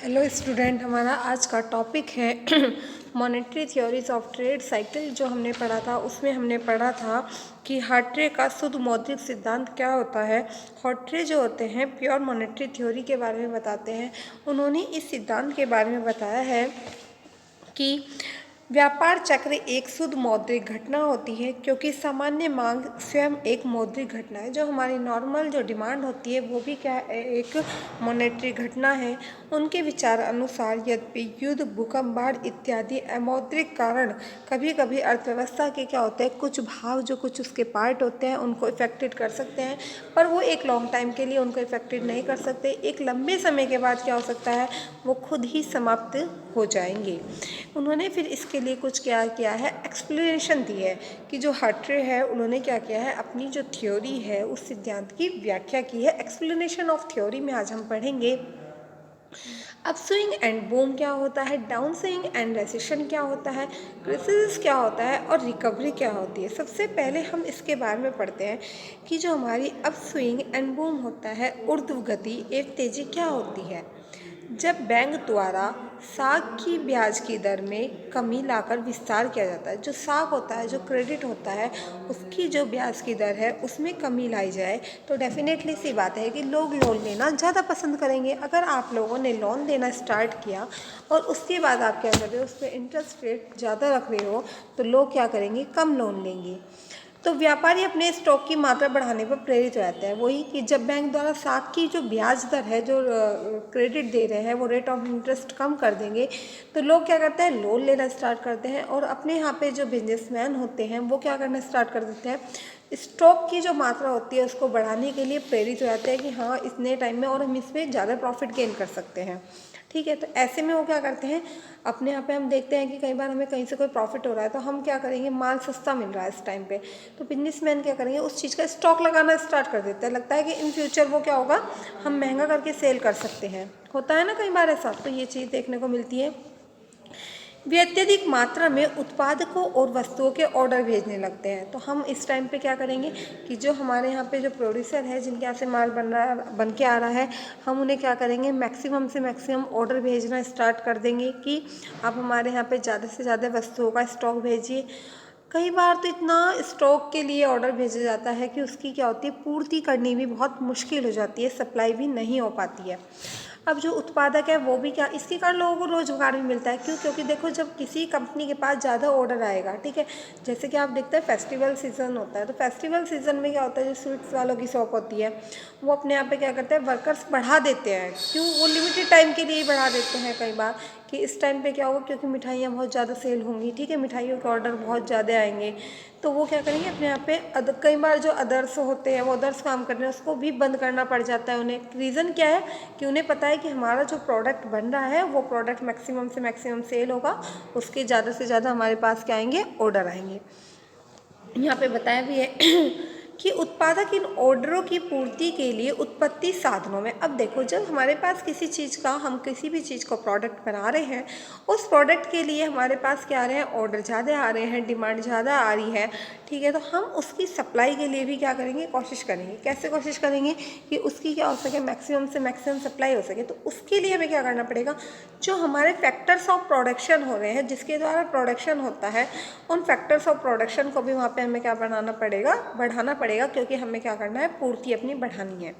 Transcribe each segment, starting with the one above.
Hello student, हमारा आज का टॉपिक है monetary theories of trade cycle. जो हमने पढ़ा था उसमें हमने पढ़ा था कि हार्ट्रे का शुद्ध मौद्रिक सिद्धांत क्या होता है। हार्ट्रे जो होते हैं प्योर मॉनेटरी थ्योरी के बारे में बताते हैं। उन्होंने इस सिद्धांत के बारे में बताया है कि व्यापार चक्र एक शुद्ध मौद्रिक घटना होती है, क्योंकि सामान्य मांग स्वयं एक मौद्रिक घटना है। जो हमारी नॉर्मल जो डिमांड होती है वो भी क्या है, एक मॉनेटरी घटना है। उनके विचार अनुसार यद्यपि युद्ध, भूकंप, बाढ़ इत्यादि अमौद्रिक कारण कभी कभी अर्थव्यवस्था के क्या होते हैं, कुछ भाव जो कुछ उसके पार्ट होते हैं उनको इफेक्टेड कर सकते हैं, पर वो एक लॉन्ग टाइम के लिए उनको इफेक्टेड नहीं कर सकते। एक लंबे समय के बाद क्या हो सकता है, वो खुद ही समाप्त हो जाएंगे। उन्होंने फिर इसके लिए कुछ क्या किया है, एक्सप्लेनेशन दी है कि जो हार्ट्रे है उन्होंने क्या किया है, अपनी जो थ्योरी है उस सिद्धांत की व्याख्या की है। एक्सप्लेनेशन ऑफ थ्योरी में आज हम पढ़ेंगे अपस्विंग एंड बूम क्या होता है, डाउन स्विंग एंड रेसेशन क्या होता है, क्राइसिस क्या होता है और रिकवरी क्या होती है। सबसे पहले हम इसके बारे में पढ़ते हैं कि जो हमारी अपस्विंग एंड बूम होता है, ऊर्ध्व गति एवं तेजी क्या होती है। जब बैंक द्वारा साख की ब्याज की दर में कमी लाकर विस्तार किया जाता है, जो साख होता है, जो क्रेडिट होता है, उसकी जो ब्याज की दर है उसमें कमी लाई जाए तो डेफिनेटली सी बात है कि लोग लोन लेना ज़्यादा पसंद करेंगे। अगर आप लोगों ने लोन देना स्टार्ट किया और उसके बाद आप क्या कर रहे हो, उस पर इंटरेस्ट रेट ज़्यादा रख रहे हो, तो लोग क्या करेंगे, कम लोन लेंगे। तो व्यापारी अपने स्टॉक की मात्रा बढ़ाने पर प्रेरित रहता है। वही कि जब बैंक द्वारा साख की जो ब्याज दर है, जो क्रेडिट दे रहे हैं, वो रेट ऑफ इंटरेस्ट कम कर देंगे, तो लोग क्या करते हैं, लोन लेना स्टार्ट करते हैं। और अपने यहाँ पे जो बिजनेसमैन होते हैं वो क्या करना स्टार्ट कर देते हैं, स्टॉक की जो मात्रा होती है उसको बढ़ाने के लिए प्रेरित हो जाते हैं कि हाँ इतने टाइम में और हम इसमें ज़्यादा प्रॉफिट गेन कर सकते हैं। ठीक है, तो ऐसे में वो क्या करते हैं, अपने यहाँ पे हम देखते हैं कि कई बार हमें कहीं से कोई प्रॉफिट हो रहा है तो हम क्या करेंगे, माल सस्ता मिल रहा है इस टाइम पे, तो बिजनेसमैन क्या करेंगे, उस चीज़ का स्टॉक लगाना स्टार्ट कर देते हैं। लगता है कि इन फ्यूचर वो क्या होगा, हम महंगा करके सेल कर सकते हैं। होता है ना कई बार ऐसा, तो ये चीज़ देखने को मिलती है। वे अत्यधिक मात्रा में उत्पादकों और वस्तुओं के ऑर्डर भेजने लगते हैं। तो हम इस टाइम पे क्या करेंगे कि जो हमारे यहाँ पे जो प्रोड्यूसर है, जिनके यहाँ से माल बन के आ रहा है, हम उन्हें क्या करेंगे, मैक्सिमम से मैक्सिमम ऑर्डर भेजना स्टार्ट कर देंगे कि आप हमारे यहाँ पे ज़्यादा से ज़्यादा वस्तुओं का स्टॉक भेजिए। कई बार तो इतना स्टॉक के लिए ऑर्डर भेजा जाता है कि उसकी क्या होती है, पूर्ति करनी भी बहुत मुश्किल हो जाती है, सप्लाई भी नहीं हो पाती है। अब जो उत्पादक है वो भी क्या, इसके कारण लोगों को रोजगार भी मिलता है। क्यों? क्योंकि देखो, जब किसी कंपनी के पास ज़्यादा ऑर्डर आएगा, ठीक है, जैसे कि आप देखते हैं फेस्टिवल सीजन होता है, तो फेस्टिवल सीजन में क्या होता है, जो स्वीट्स वालों की शॉप होती है वो अपने यहाँ पे क्या करते हैं, वर्कर्स बढ़ा देते हैं। क्यों? वो लिमिटेड टाइम के लिए बढ़ा देते हैं कई बार कि इस टाइम पे क्या होगा, क्योंकि मिठाइयाँ बहुत ज़्यादा सेल होंगी, ठीक है, मिठाइयों के ऑर्डर बहुत ज़्यादा आएंगे, तो वो क्या करेंगे, अपने यहाँ पे कई बार जो अदर्स होते हैं, वो अदर्स काम कर रहे हैं, उसको भी बंद करना पड़ जाता है उन्हें। रीज़न क्या है कि उन्हें पता है कि हमारा जो प्रोडक्ट बन रहा है वो प्रोडक्ट मैक्सिमम से मैक्सिमम सेल होगा, उसके ज़्यादा से ज़्यादा हमारे पास क्या आएंगे, ऑर्डर आएंगे। यहाँ पे बताया भी है कि उत्पादक इन ऑर्डरों की पूर्ति के लिए उत्पत्ति साधनों में, अब देखो, जब हमारे पास किसी चीज़ का, हम किसी भी चीज़ को प्रोडक्ट बना रहे हैं, उस प्रोडक्ट के लिए हमारे पास क्या आ रहे हैं, ऑर्डर ज़्यादा आ रहे हैं, डिमांड ज़्यादा आ रही है, ठीक है, तो हम उसकी सप्लाई के लिए भी क्या करेंगे, कोशिश करेंगे। कैसे कोशिश करेंगे कि उसकी क्या हो सके, मैक्सिमम से मैक्सिमम सप्लाई हो सके। तो उसके लिए हमें क्या करना पड़ेगा, जो हमारे फैक्टर्स ऑफ प्रोडक्शन हो रहे हैं, जिसके द्वारा प्रोडक्शन होता है, उन फैक्टर्स ऑफ प्रोडक्शन को भी वहाँ पे हमें क्या बनाना पड़ेगा, बढ़ाना पड़ेगा, क्योंकि हमें क्या करना है, पूर्ति अपनी बढ़ानी है।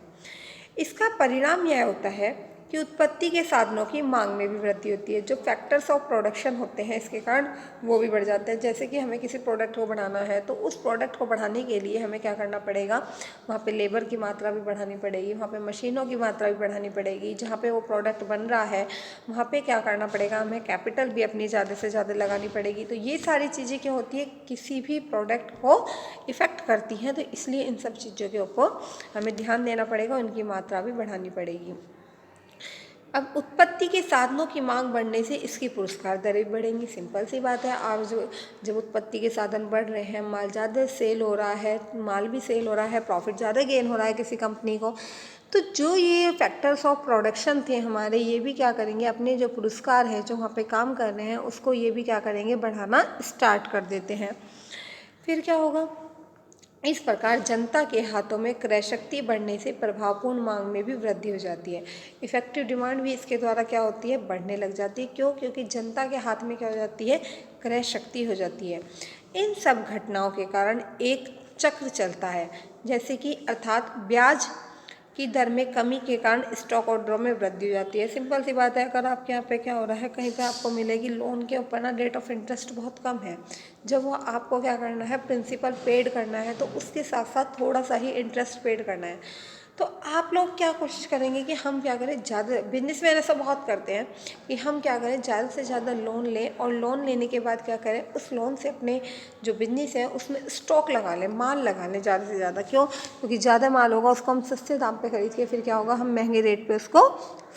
इसका परिणाम यह होता है कि उत्पत्ति के साधनों की मांग में भी वृद्धि होती है। जो फैक्टर्स ऑफ प्रोडक्शन होते हैं इसके कारण वो भी बढ़ जाते हैं। जैसे कि हमें किसी प्रोडक्ट को बढ़ाना है, तो उस प्रोडक्ट को बढ़ाने के लिए हमें क्या करना पड़ेगा, वहाँ पे लेबर की मात्रा भी बढ़ानी पड़ेगी, वहाँ पे मशीनों की मात्रा भी बढ़ानी पड़ेगी, जहाँ पे वो प्रोडक्ट बन रहा है वहाँ पे क्या करना पड़ेगा, हमें कैपिटल भी अपनी ज़्यादा से ज़्यादा लगानी पड़ेगी। तो ये सारी चीज़ें क्या होती है, किसी भी प्रोडक्ट को इफ़ेक्ट करती हैं, तो इसलिए इन सब चीज़ों के ऊपर हमें ध्यान देना पड़ेगा, उनकी मात्रा भी बढ़ानी पड़ेगी। अब उत्पत्ति के साधनों की मांग बढ़ने से इसकी पुरस्कार दरें बढ़ेंगी। सिंपल सी बात है, आप जब उत्पत्ति के साधन बढ़ रहे हैं, माल ज़्यादा सेल हो रहा है, माल भी सेल हो रहा है, प्रॉफिट ज़्यादा गेन हो रहा है किसी कंपनी को, तो जो ये फैक्टर्स ऑफ प्रोडक्शन थे हमारे, ये भी क्या करेंगे, अपने जो पुरस्कार है, जो वहाँ पे काम कर रहे हैं, उसको ये भी क्या करेंगे, बढ़ाना स्टार्ट कर देते हैं। फिर क्या होगा, इस प्रकार जनता के हाथों में क्रय शक्ति बढ़ने से प्रभावपूर्ण मांग में भी वृद्धि हो जाती है। इफेक्टिव डिमांड भी इसके द्वारा क्या होती है, बढ़ने लग जाती है। क्यों? क्योंकि जनता के हाथ में क्या हो जाती है, क्रय शक्ति हो जाती है। इन सब घटनाओं के कारण एक चक्र चलता है, जैसे कि अर्थात ब्याज की दर में कमी के कारण स्टॉक ऑर्डरों में वृद्धि हो जाती है। सिंपल सी बात है, अगर आपके यहाँ पे क्या हो रहा है, कहीं पे आपको मिलेगी लोन के ऊपर ना रेट ऑफ इंटरेस्ट बहुत कम है, जब वो आपको क्या करना है, प्रिंसिपल पेड करना है, तो उसके साथ साथ थोड़ा सा ही इंटरेस्ट पेड करना है। तो आप लोग क्या कोशिश करेंगे कि हम क्या करें, ज़्यादा बिजनेस में ऐसा बहुत करते हैं कि हम क्या करें, ज़्यादा से ज़्यादा लोन लें और लोन लेने के बाद क्या करें, उस लोन से अपने जो बिजनेस है उसमें स्टॉक लगा लें, माल लगा लें ज़्यादा से ज़्यादा। क्यों? क्योंकि ज़्यादा माल होगा उसको हम सस्ते दाम पे खरीद के फिर क्या होगा, हम महंगे रेट पे उसको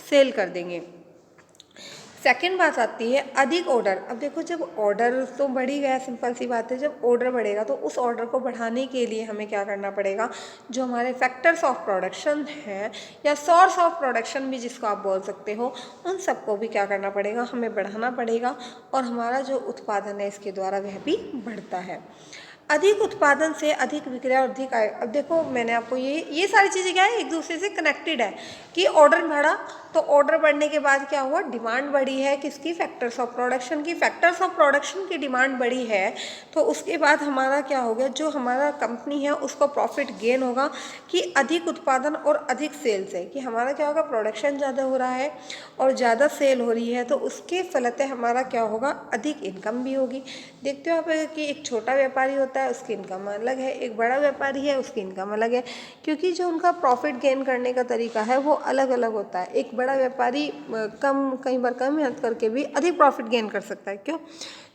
सेल कर देंगे। सेकेंड बात आती है अधिक ऑर्डर। अब देखो, जब ऑर्डर तो बढ़ ही गया, सिंपल सी बात है, जब ऑर्डर बढ़ेगा तो उस ऑर्डर को बढ़ाने के लिए हमें क्या करना पड़ेगा, जो हमारे फैक्टर्स ऑफ प्रोडक्शन है या सोर्स ऑफ प्रोडक्शन भी जिसको आप बोल सकते हो, उन सबको भी क्या करना पड़ेगा, हमें बढ़ाना पड़ेगा और हमारा जो उत्पादन है इसके द्वारा वह भी बढ़ता है। अधिक उत्पादन से अधिक विक्रय और अधिक आय। अब देखो, मैंने आपको ये सारी चीज़ें क्या है, एक दूसरे से कनेक्टेड है कि ऑर्डर बढ़ा तो ऑर्डर बढ़ने के बाद क्या हुआ, डिमांड बढ़ी है किसकी, फैक्टर्स ऑफ प्रोडक्शन की। फैक्टर्स ऑफ प्रोडक्शन की डिमांड बढ़ी है तो उसके बाद हमारा क्या हो गया, जो हमारा कंपनी है उसको प्रॉफिट गेन होगा कि अधिक उत्पादन और अधिक सेल्स है, कि हमारा क्या होगा, प्रोडक्शन ज़्यादा हो रहा है और ज़्यादा सेल हो रही है, तो उसके फलते हमारा क्या होगा, अधिक इनकम भी होगी। देखते हो आप कि एक छोटा व्यापारी होता है उसकी इनकम अलग है, एक बड़ा व्यापारी है उसकी इनकम अलग है, क्योंकि जो उनका प्रॉफिट गेन करने का तरीका है वो अलग अलग होता है। एक बड़ा व्यापारी कई बार कम मेहनत करके भी अधिक प्रॉफिट गेन कर सकता है। क्यों?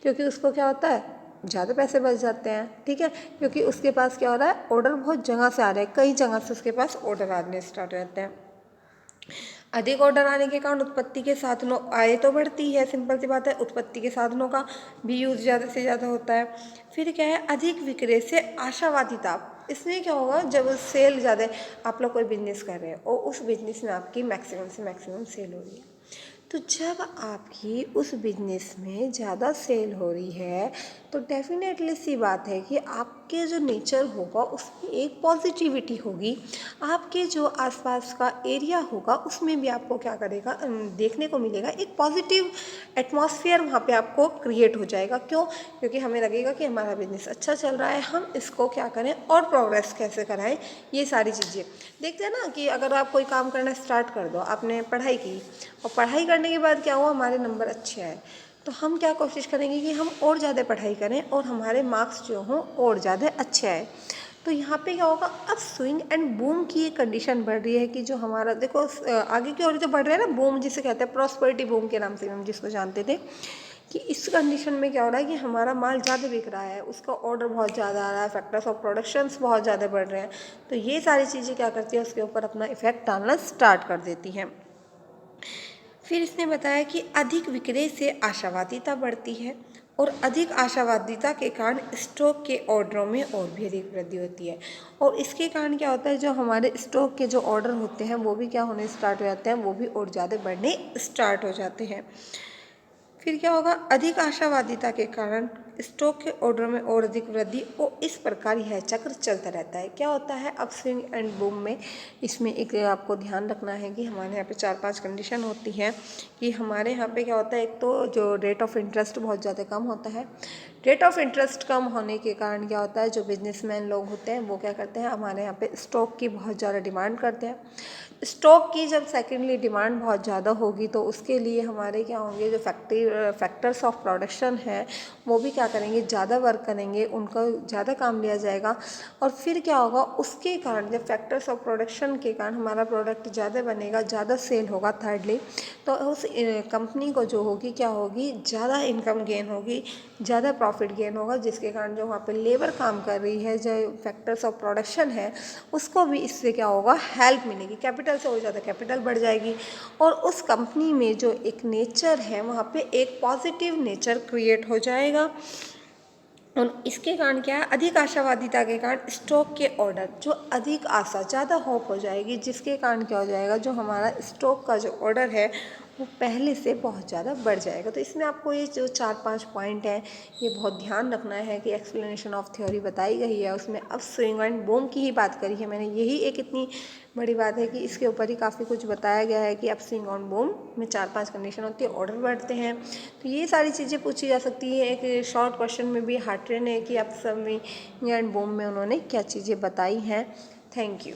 क्योंकि उसको क्या होता है, ज़्यादा पैसे बच जाते हैं। ठीक है, क्योंकि उसके पास क्या हो रहा है, ऑर्डर बहुत जगह से आ रहे हैं, कई जगह से उसके पास ऑर्डर आने स्टार्ट हो जाते हैं। अधिक ऑर्डर आने के कारण उत्पत्ति के साधनों आय तो बढ़ती है, सिंपल सी बात है, उत्पत्ति के साधनों का भी यूज़ ज़्यादा से ज़्यादा होता है। फिर क्या है, अधिक विक्रय से आशावादिता। इसमें क्या होगा, जब सेल ज़्यादा, आप लोग कोई बिजनेस कर रहे हैं और उस बिजनेस में आपकी मैक्सिमम से मैक्सिमम सेल हो रही है, तो जब आपकी उस बिजनेस में ज़्यादा सेल हो रही है तो डेफिनेटली सी बात है कि आपके जो नेचर होगा उसमें एक पॉजिटिविटी होगी। आपके जो आसपास का एरिया होगा उसमें भी आपको क्या करेगा, देखने को मिलेगा, एक पॉजिटिव एटमॉस्फेयर वहाँ पे आपको क्रिएट हो जाएगा। क्यों? क्योंकि हमें लगेगा कि हमारा बिजनेस अच्छा चल रहा है, हम इसको क्या करें और प्रोग्रेस कैसे कराएं। ये सारी चीज़ें देखते हैं ना कि अगर आप कोई काम करना स्टार्ट कर दो, आपने पढ़ाई की और पढ़ाई करने के बाद क्या हुआ, हमारे नंबर अच्छे आए, तो हम क्या कोशिश करेंगे कि हम और ज़्यादा पढ़ाई करें और हमारे मार्क्स जो हों और ज़्यादा अच्छे आए। तो यहाँ पे क्या होगा, अब स्विंग एंड बूम की एक कंडीशन बढ़ रही है कि जो हमारा देखो आगे की ओर जो बढ़ रहा है ना, बूम जिसे कहते हैं, प्रॉस्पेरिटी बूम के नाम से हम जिसको जानते थे, कि इस कंडीशन में क्या हो रहा है कि हमारा माल ज़्यादा बिक रहा है, उसका ऑर्डर बहुत ज़्यादा आ रहा है, फैक्टर्स ऑफ प्रोडक्शंस बहुत ज़्यादा बढ़ रहे हैं, तो ये सारी चीज़ें क्या करती है, उसके ऊपर अपना इफेक्ट डालना स्टार्ट कर देती हैं। फिर इसने बताया कि अधिक विक्रय से आशावादिता बढ़ती है और अधिक आशावादिता के कारण स्टॉक के ऑर्डरों में और भी अधिक वृद्धि होती है, और इसके कारण क्या होता है, जो हमारे स्टॉक के जो ऑर्डर होते हैं वो भी क्या होने स्टार्ट हो जाते हैं, वो भी और ज़्यादा बढ़ने स्टार्ट हो जाते हैं। फिर क्या होगा, अधिक आशावादिता के कारण स्टॉक के ऑर्डर में और अधिक वृद्धि, और इस प्रकार यह चक्र चलता रहता है। क्या होता है अपस्विंग एंड बूम में, इसमें एक आपको ध्यान रखना है कि हमारे यहाँ पे 4-5 कंडीशन होती हैं कि हमारे यहाँ पे क्या होता है, एक तो जो रेट ऑफ इंटरेस्ट बहुत ज़्यादा कम होता है। रेट ऑफ इंटरेस्ट कम होने के कारण क्या होता है, जो बिजनेसमैन लोग होते हैं वो क्या करते हैं, हमारे यहाँ पे स्टॉक की बहुत ज़्यादा डिमांड करते हैं। स्टॉक की जब सेकेंडली डिमांड बहुत ज़्यादा होगी तो उसके लिए हमारे क्या होंगे, जो फैक्टर्स ऑफ प्रोडक्शन है वो भी क्या करेंगे, ज़्यादा वर्क करेंगे, उनका ज़्यादा काम लिया जाएगा, और फिर क्या होगा, उसके कारण जब फैक्टर्स ऑफ प्रोडक्शन के कारण हमारा प्रोडक्ट ज़्यादा बनेगा, ज़्यादा सेल होगा, थर्डली तो उस कंपनी को जो होगी क्या होगी, ज़्यादा इनकम गेन होगी, ज़्यादा प्रॉफिट गेन होगा, जिसके कारण जो वहाँ पे लेबर काम कर रही है, जो फैक्टर्स ऑफ प्रोडक्शन है, उसको भी इससे क्या होगा, हेल्प मिलेगी, कैपिटल से और ज़्यादा कैपिटल बढ़ जाएगी, और उस कंपनी में जो एक नेचर है वहाँ पे एक पॉजिटिव नेचर क्रिएट हो जाएगा। और इसके कारण क्या है, अधिक आशावादिता के कारण स्टॉक के ऑर्डर, जो अधिक आशा, ज़्यादा होप हो जाएगी, जिसके कारण क्या हो जाएगा, जो हमारा स्टॉक का जो ऑर्डर है वो पहले से बहुत ज़्यादा बढ़ जाएगा। तो इसमें आपको ये जो 4-5 पॉइंट हैं ये बहुत ध्यान रखना है कि एक्सप्लेनेशन ऑफ थ्योरी बताई गई है उसमें अपस्विंग एंड बूम की ही बात करी है मैंने। यही एक इतनी बड़ी बात है कि इसके ऊपर ही काफ़ी कुछ बताया गया है कि अपस्विंग और बूम में 4-5 कंडीशन होती है, ऑर्डर बढ़ते हैं। तो ये सारी चीज़ें पूछी जा सकती हैं। एक शॉर्ट क्वेश्चन में भी हार्ट्रे ने कि अपस्विंग एंड बूम में उन्होंने क्या चीज़ें बताई हैं। Thank you.